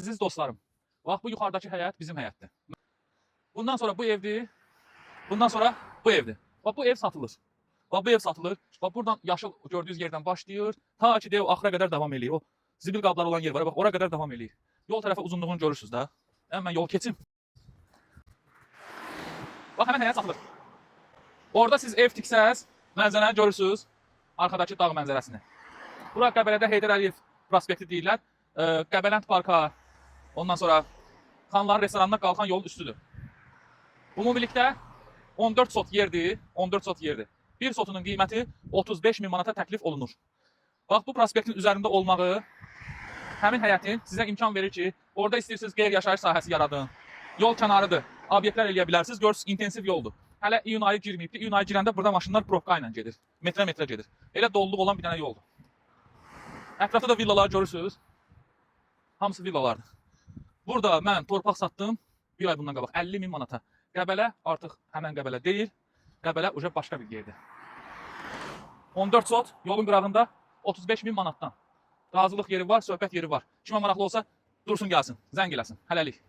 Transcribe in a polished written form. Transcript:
Əziz dostlarım, bax bu yuxarıdakı həyət bizim həyətdir. Bundan sonra bu evdir. Bundan sonra bu evdir. Bax bu ev satılır. Bax bu ev satılır. Bax buradan yaşıl gördüyünüz yerdən başlayır. Ta ki dev axıra qədər davam eləyir. O zibil qabları olan yer var. Bax ora qədər davam eləyir. Yol tərəfə uzunluğunu görürsünüz də. Mən yol keçim. Bax həmin həyət satılır. Orada siz ev tiksəz, mənzərəni görürsünüz. Arxadakı dağ mənzərəsini. Bura Qəbələdə Heydər Əliyev prospekti deyirlər. Qəbələnd parka, ondan sonra Xanların restoranına qalxan yolun üstüdür. Ümumilikdə 14 sot yerdir, 14 sot yerdir. Bir sotunun qiyməti 35.000 manata təklif olunur. Bax bu prospektin üzərində olmağı həmin həyətin sizə imkan verir ki, orada istəyirsiniz qeyri-yaşayış sahəsi yaradın. Yol kənarıdır, obyektlər eləyə bilərsiniz, görürsünüz intensiv yoldur. Hələ iyun ayı girməyibdir, iyun ayı girəndə burada maşınlar probka ilə gedir, metrə gedir. Elə doluluq olan bir dənə yoldur. Ətrafda da villalar görürsünüz. Hamısı villalardır. Burada mən torpaq satdım bir ay bundan qabaq 50.000 manata. Qəbələ artıq həmən Qəbələ deyil. Qəbələ uca başqa bir yerdir. 14 sot yolun qırağında 35.000 manatdan. Razılıq yeri var, söhbət yeri var. Kimə maraqlı olsa dursun gəlsin, zəng eləsin. Hələlik.